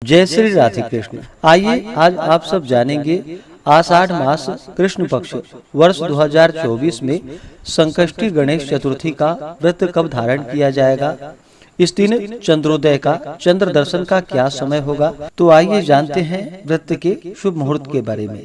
जय श्री राधे कृष्ण। आइए आज आप सब जानेंगे आषाढ़ मास कृष्ण पक्ष वर्ष 2024 में संकष्टी गणेश चतुर्थी का व्रत कब धारण किया जाएगा। इस दिन चंद्रोदय का चंद्र दर्शन का क्या समय होगा। तो आइए जानते हैं व्रत के शुभ मुहूर्त के बारे में।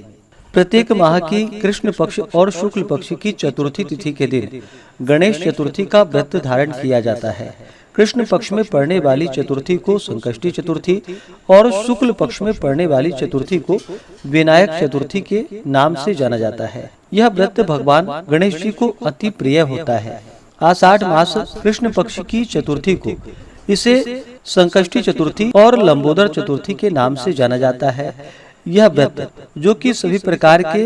प्रत्येक माह की कृष्ण पक्ष और शुक्ल पक्ष की चतुर्थी तिथि के दिन गणेश चतुर्थी का व्रत धारण किया जाता है। कृष्ण पक्ष में पड़ने वाली चतुर्थी को संकष्टी चतुर्थी और शुक्ल पक्ष में पड़ने वाली चतुर्थी को विनायक चतुर्थी के नाम से जाना जाता है। यह व्रत भगवान गणेश जी को अति प्रिय होता है। आषाढ़ मास कृष्ण पक्ष की चतुर्थी को इसे संकष्टी चतुर्थी और लंबोदर चतुर्थी के नाम से जाना जाता है। यह व्रत जो कि सभी प्रकार के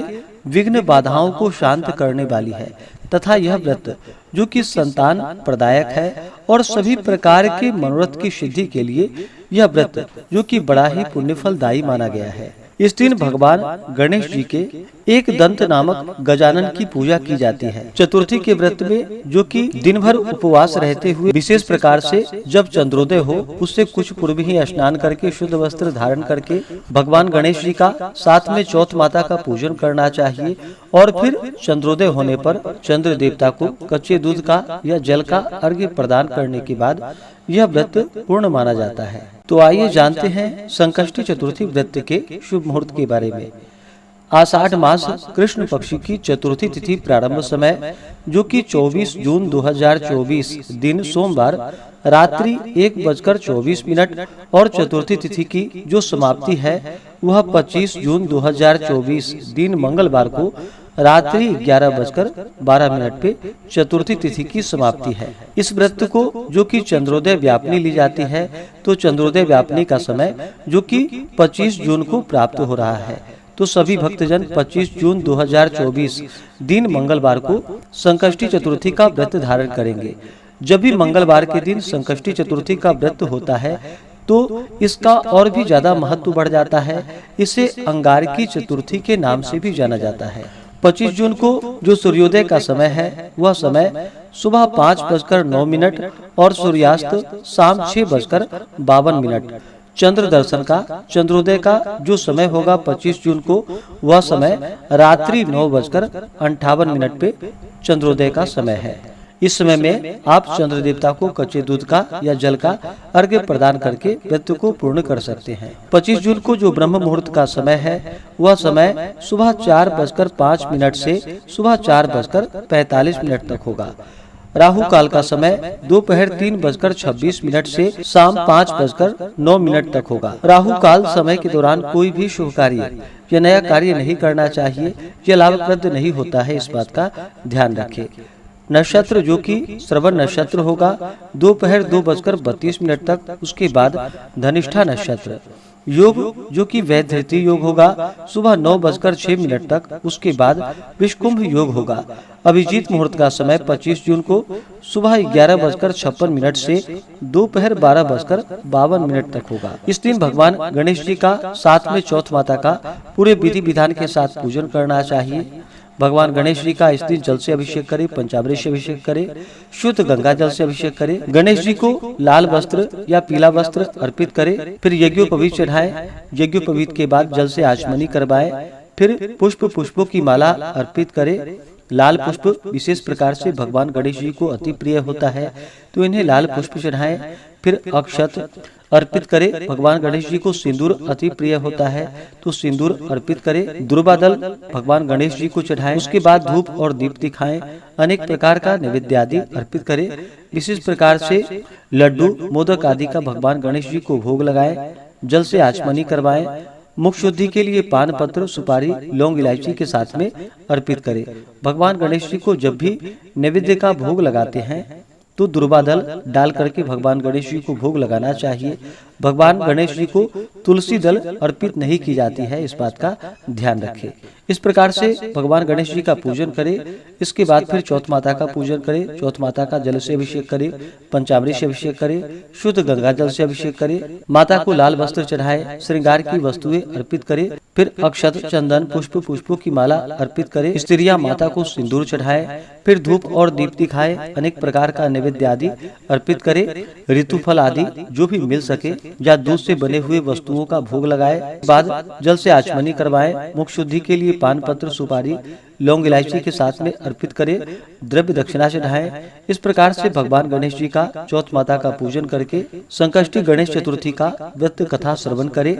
विघ्न बाधाओं को शांत करने वाली है तथा यह व्रत जो कि संतान प्रदायक है और सभी प्रकार के मनोरथ की सिद्धि के लिए यह व्रत जो कि बड़ा ही पुण्यफलदायी माना गया है। इस दिन भगवान गणेश जी के एक दंत नामक गजानन की पूजा की जाती है। चतुर्थी के व्रत में जो कि दिन भर उपवास रहते हुए विशेष प्रकार से जब चंद्रोदय हो उससे कुछ पूर्व ही स्नान करके शुद्ध वस्त्र धारण करके भगवान गणेश जी का साथ में चौथ माता का पूजन करना चाहिए और फिर चंद्रोदय होने पर चंद्र देवता को कच्चे दूध का या जल का अर्घ्य प्रदान करने के बाद यह व्रत पूर्ण माना जाता है। तो आइए जानते हैं संकष्टी चतुर्थी व्रत के शुभ मुहूर्त के बारे में। आषाढ़ मास कृष्ण पक्ष की चतुर्थी तिथि प्रारंभ समय जो कि 24 जून 2024 दिन सोमवार रात्रि 1:24 और चतुर्थी तिथि की जो समाप्ति है वह 25 जून 2024 दिन मंगलवार को रात्रि 11:12 पे चतुर्थी तिथि की समाप्ति है। इस व्रत को जो कि चंद्रोदय व्यापनी ली जाती है तो चंद्रोदय व्यापनी का समय जो कि 25 जून को प्राप्त हो रहा है। तो सभी भक्तजन 25 जून 2024 दिन मंगलवार को संकष्टी चतुर्थी का व्रत धारण करेंगे। जब भी मंगलवार के दिन संकष्टी चतुर्थी का व्रत होता है तो इसका और भी ज्यादा महत्व बढ़ जाता है। इसे अंगारकी चतुर्थी के नाम से भी जाना जाता है। 25 जून को जो सूर्योदय का समय है वह समय सुबह 5:09 और सूर्यास्त शाम 6:52। चंद्र दर्शन का चंद्रोदय का जो समय होगा 25 जून को वह समय रात्रि 9:58 पे चंद्रोदय का समय है। इस समय में आप चंद्र देवता को कच्चे दूध का या जल का अर्घ्य प्रदान करके व्रत को पूर्ण कर सकते हैं। 25 जून को जो ब्रह्म मुहूर्त का समय है वह समय सुबह 4:05 से सुबह 4:45 तक होगा। राहु काल का समय दोपहर 3:26 से शाम 5:09 तक होगा। राहु काल समय के दौरान कोई भी शुभ कार्य या नया कार्य नहीं करना चाहिए। यह लाभप्रद नहीं होता है, इस बात का ध्यान रखें। नक्षत्र जो कि श्रवण नक्षत्र होगा दोपहर 2:32 तक। उसके बाद धनिष्ठा नक्षत्र। योग जो कि वैधृति योग होगा सुबह 9:06 तक। उसके बाद विषकुंभ योग होगा। अभिजीत मुहूर्त का समय 25 जून को सुबह 11:56 से दोपहर 12:52 तक होगा। इस दिन भगवान गणेश जी का साथ में चौथ माता का पूरे विधि विधान के साथ पूजन करना चाहिए। भगवान गणेश जी का इस दिन जल से अभिषेक करे, पंचामृत से अभिषेक करे, शुद्ध गंगा जल से अभिषेक करे। गणेश जी को लाल वस्त्र या पीला वस्त्र अर्पित करे। फिर यज्ञोपवीत चढ़ाए। यज्ञोपवीत के बाद जल से आचमनी करवाए। फिर पुष्पों की माला अर्पित करे। लाल पुष्प विशेष प्रकार से भगवान गणेश जी को अति प्रिय होता है तो इन्हें लाल पुष्प चढ़ाएं। फिर अक्षत अर्पित करे। भगवान गणेश जी को सिंदूर अति प्रिय होता है तो सिंदूर अर्पित करे। दुर्वादल भगवान गणेश जी को चढ़ाएं। उसके बाद धूप और दीप दिखाएं। अनेक प्रकार का नैवेद्य आदि अर्पित करे। विशेष प्रकार से लड्डू मोदक आदि का भगवान गणेश जी को भोग लगाए। जल से आचमनी करवाएं। मुख शुद्धि के लिए पान पत्र, सुपारी, लौंग, इलायची के साथ में अर्पित करें। भगवान गणेश जी को जब भी नैवेद्य का भोग लगाते हैं तो दुर्वादल डाल करके भगवान गणेश जी को भोग लगाना चाहिए। भगवान गणेश जी को तुलसी दल अर्पित नहीं की जाती है, इस बात का ध्यान रखें। इस प्रकार से भगवान गणेश जी का पूजन करें। इसके बाद फिर चौथ माता का पूजन करें। चौथ माता का जल से अभिषेक करें, पंचामृत से अभिषेक करें, शुद्ध गंगा जल से अभिषेक करें। माता को लाल वस्त्र चढ़ाए, श्रृंगार की वस्तुएं अर्पित करें। फिर अक्षत, चंदन, पुष्पों की माला अर्पित करें। स्त्रियां माता को सिंदूर चढ़ाए। फिर धूप और दीप दिखाए। अनेक प्रकार का नैवेद्य आदि अर्पित करे। ऋतुफल आदि जो भी मिल सके या दूध से बने हुए वस्तुओं का भोग लगाए। बाद जल से आचमनी करवाएं। मुख शुद्धि के लिए पान पत्र, सुपारी, लौंग, इलायची के साथ में अर्पित करें। द्रव्य दक्षिणा चढ़ाएं। इस प्रकार से भगवान गणेश जी का चौथ माता का पूजन करके संकष्टी गणेश चतुर्थी का व्रत कथा श्रवण करें।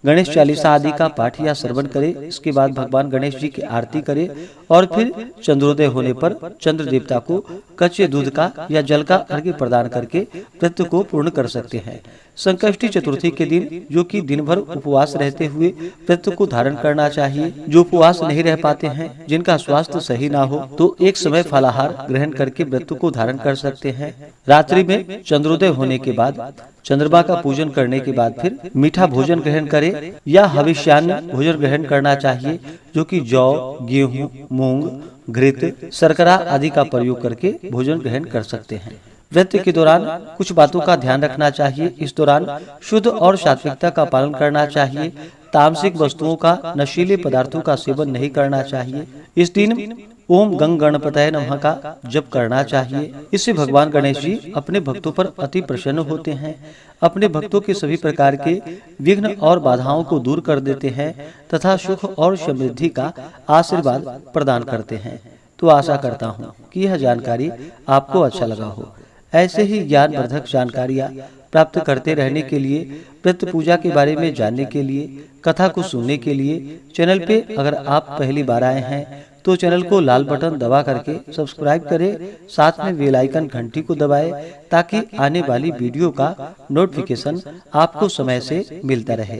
गणेश चालीसा आदि का पाठ या श्रवण करें। इसके बाद भगवान गणेश जी की आरती करें और फिर चंद्रोदय होने पर चंद्र देवता को कच्चे दूध का या जल का अर्घ्य प्रदान करके व्रत को पूर्ण कर सकते हैं। संकष्टी चतुर्थी के दिन जो कि दिन भर उपवास रहते हुए व्रत को धारण करना चाहिए। जो उपवास नहीं रह पाते हैं, जिनका स्वास्थ्य सही ना हो, तो एक समय फलाहार ग्रहण करके व्रत को धारण कर सकते हैं। रात्रि में चंद्रोदय होने के बाद चंद्रमा का पूजन करने के बाद फिर मीठा भोजन ग्रहण करें या हविष्यान्न भोजन ग्रहण करना चाहिए, जो कि जौ, गेहूं, मूंग, घृत, शर्करा आदि का प्रयोग करके भोजन ग्रहण कर सकते हैं। व्रत के दौरान कुछ बातों का ध्यान रखना चाहिए। इस दौरान शुद्ध और सात्विकता का पालन करना चाहिए। तामसिक वस्तुओं का, नशीले पदार्थों का सेवन नहीं करना चाहिए। इस दिन ओम गंग गणपतये नमः का जप करना चाहिए। इससे भगवान गणेश जी अपने भक्तों पर अति प्रसन्न होते हैं। अपने भक्तों के सभी प्रकार के विघ्न और बाधाओं को दूर कर देते हैं तथा सुख और समृद्धि का आशीर्वाद प्रदान करते हैं। तो आशा करता हूँ कि यह जानकारी आपको अच्छा लगा हो। ऐसे ही ज्ञानवर्धक जानकारियाँ प्राप्त करते रहने के लिए, व्रत पूजा के बारे में जानने के लिए, कथा को सुनने के लिए चैनल पे अगर आप पहली बार आए हैं तो चैनल को लाल बटन दबा करके सब्सक्राइब करें। साथ में बेल आइकन घंटी को दबाएं ताकि आने वाली वीडियो का नोटिफिकेशन आपको समय से मिलता रहे।